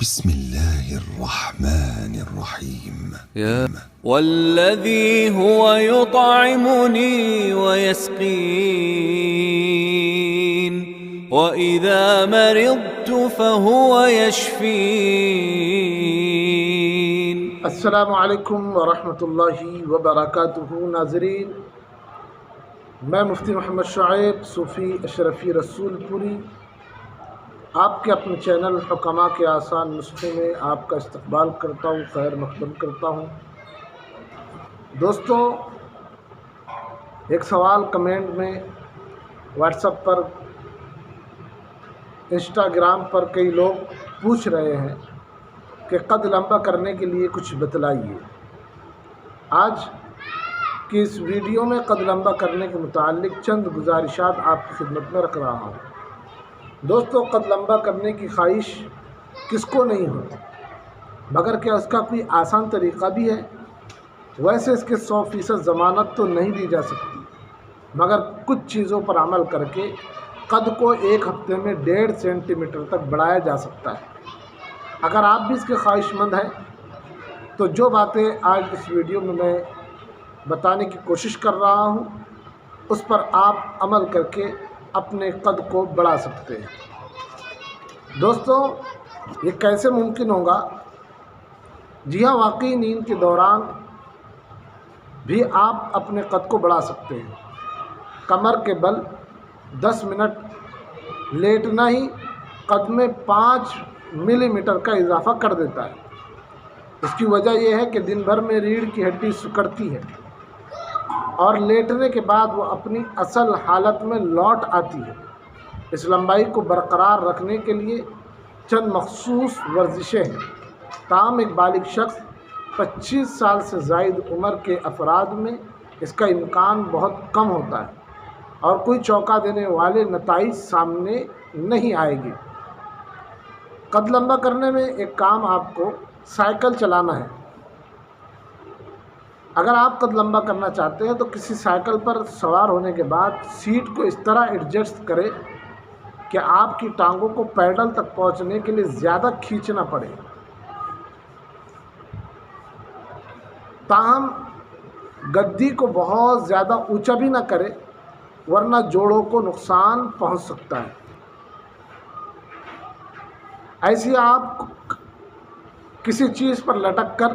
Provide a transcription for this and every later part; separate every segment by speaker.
Speaker 1: بسم الله الرحمن الرحيم
Speaker 2: والذي هو يطعمني ويسقين وإذا مرضت فهو يشفين.
Speaker 3: السلام علیکم ورحمۃ اللہ وبرکاتہ. ناظرین، میں مفتی محمد شعیب صوفی اشرفی رسول پوری آپ کے اپنے چینل حکماء کے آسان نسخے میں آپ کا استقبال کرتا ہوں، خیر مقدم کرتا ہوں. دوستو، ایک سوال کمنٹ میں، واٹس ایپ پر، انسٹاگرام پر کئی لوگ پوچھ رہے ہیں کہ قد لمبا کرنے کے لیے کچھ بتلائیے. آج کی اس ویڈیو میں قد لمبا کرنے کے متعلق چند گزارشات آپ کی خدمت میں رکھ رہا ہوں. دوستو، قد لمبا کرنے کی خواہش کس کو نہیں ہوتی، مگر کیا اس کا کوئی آسان طریقہ بھی ہے؟ ویسے اس کے 100% ضمانت تو نہیں دی جا سکتی، مگر کچھ چیزوں پر عمل کر کے قد کو ایک ہفتے میں 1.5 سینٹی میٹر تک بڑھایا جا سکتا ہے. اگر آپ بھی اس کے خواہش مند ہیں تو جو باتیں آج اس ویڈیو میں بتانے کی کوشش کر رہا ہوں اس پر آپ عمل کر کے اپنے قد کو بڑھا سکتے ہیں. دوستو، یہ کیسے ممکن ہوگا؟ جی ہاں، واقعی نیند کے دوران بھی آپ اپنے قد کو بڑھا سکتے ہیں. کمر کے بل 10 منٹ لیٹنا ہی قد میں 5 ملی میٹر کا اضافہ کر دیتا ہے. اس کی وجہ یہ ہے کہ دن بھر میں ریڑھ کی ہڈی سکڑتی ہے اور لیٹنے کے بعد وہ اپنی اصل حالت میں لوٹ آتی ہے. اس لمبائی کو برقرار رکھنے کے لیے چند مخصوص ورزشیں ہیں. تاہم ایک بالغ شخص 25 سال سے زائد عمر کے افراد میں اس کا امکان بہت کم ہوتا ہے اور کوئی چونکا دینے والے نتائج سامنے نہیں آئے گی. قد لمبا کرنے میں ایک کام آپ کو سائیکل چلانا ہے. اگر آپ قد لمبا کرنا چاہتے ہیں تو کسی سائیکل پر سوار ہونے کے بعد سیٹ کو اس طرح ایڈجسٹ کریں کہ آپ کی ٹانگوں کو پیڈل تک پہنچنے کے لیے زیادہ کھینچنا پڑے. تاہم گدی کو بہت زیادہ اونچا بھی نہ کرے ورنہ جوڑوں کو نقصان پہنچ سکتا ہے. ایسے آپ کسی چیز پر لٹک کر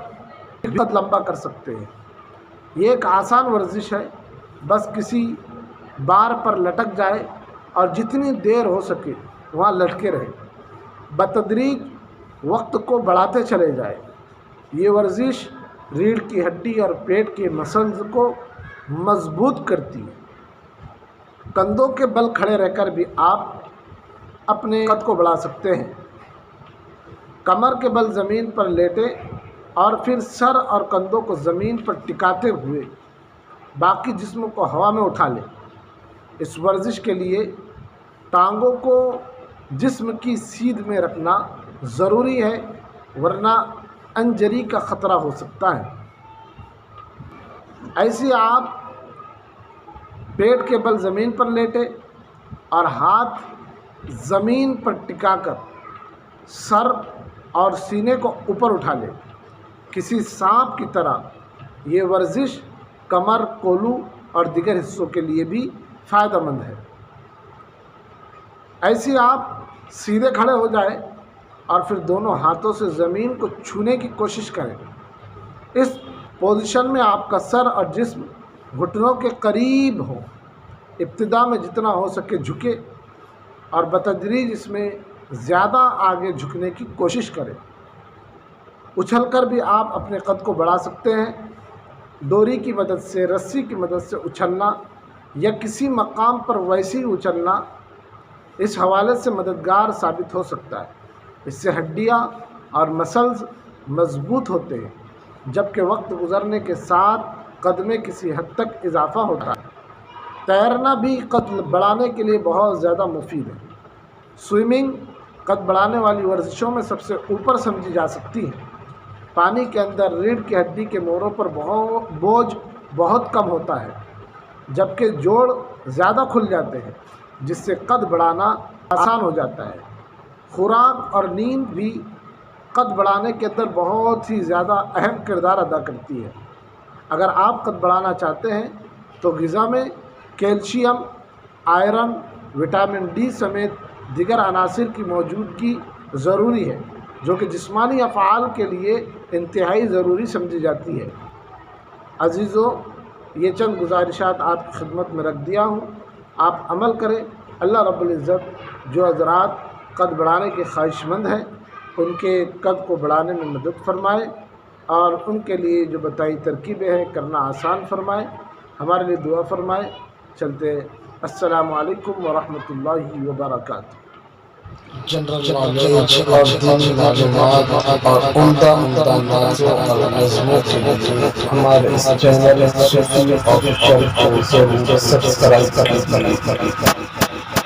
Speaker 3: قد لمبا کر سکتے ہیں. یہ ایک آسان ورزش ہے، بس کسی بار پر لٹک جائے اور جتنی دیر ہو سکے وہاں لٹکے رہے. بتدریج وقت کو بڑھاتے چلے جائے. یہ ورزش ریڑھ کی ہڈی اور پیٹ کے مسلز کو مضبوط کرتی ہے. کندھوں کے بل کھڑے رہ کر بھی آپ اپنے قد کو بڑھا سکتے ہیں. کمر کے بل زمین پر لیٹے اور پھر سر اور کندھوں کو زمین پر ٹکاتے ہوئے باقی جسم کو ہوا میں اٹھا لیں. اس ورزش کے لیے ٹانگوں کو جسم کی سیدھ میں رکھنا ضروری ہے ورنہ انجری کا خطرہ ہو سکتا ہے. ایسے آپ پیٹ کے بل زمین پر لیٹے اور ہاتھ زمین پر ٹکا کر سر اور سینے کو اوپر اٹھا لیں کسی سانپ کی طرح. یہ ورزش کمر، کولو اور دیگر حصوں کے لیے بھی فائدہ مند ہے. ایسے آپ سیدھے کھڑے ہو جائیں اور پھر دونوں ہاتھوں سے زمین کو چھونے کی کوشش کریں. اس پوزیشن میں آپ کا سر اور جسم گھٹنوں کے قریب ہو. ابتدا میں جتنا ہو سکے جھکے اور بتدریج اس میں زیادہ آگے جھکنے کی کوشش کریں. اچھل کر بھی آپ اپنے قد کو بڑھا سکتے ہیں. ڈوری کی مدد سے، رسی کی مدد سے اچھلنا یا کسی مقام پر ویسے ہی اچھلنا اس حوالے سے مددگار ثابت ہو سکتا ہے. اس سے ہڈیاں اور مسلز مضبوط ہوتے ہیں جبکہ وقت گزرنے کے ساتھ قد میں کسی حد تک اضافہ ہوتا ہے. تیرنا بھی قد بڑھانے کے لیے بہت زیادہ مفید ہے. سوئمنگ قد بڑھانے والی ورزشوں میں سب سے اوپر سمجھی جا سکتی ہے. پانی کے اندر ریڑھ کی ہڈی کے موڑوں پر بوجھ بہت کم ہوتا ہے جبکہ جوڑ زیادہ کھل جاتے ہیں جس سے قد بڑھانا آسان ہو جاتا ہے. خوراک اور نیند بھی قد بڑھانے کے اندر بہت ہی زیادہ اہم کردار ادا کرتی ہے۔ اگر آپ قد بڑھانا چاہتے ہیں تو غذا میں کیلشیم، آئرن، وٹامن ڈی سمیت دیگر عناصر کی موجودگی ضروری ہے، جو کہ جسمانی افعال کے لیے انتہائی ضروری سمجھی جاتی ہے۔ عزیزو، یہ چند گزارشات آپ کی خدمت میں رکھ دیا ہوں، آپ عمل کریں۔ اللہ رب العزت جو حضرات قد بڑھانے کے خواہش مند ہیں ان کے قد کو بڑھانے میں مدد فرمائے، اور ان کے لیے جو بتائی ترکیبیں ہیں کرنا آسان فرمائے، ہمارے لیے دعا فرمائے۔ چلتے ہیں۔ السلام علیکم ورحمۃ اللہ وبرکاتہ۔
Speaker 4: جنرل نالج اور دینی معلومات اور عمدہ اندازوں اور نظموں کے لیے ہمارے اس چینل صوفی آفیشل کو ضرور سبسکرائب کریں۔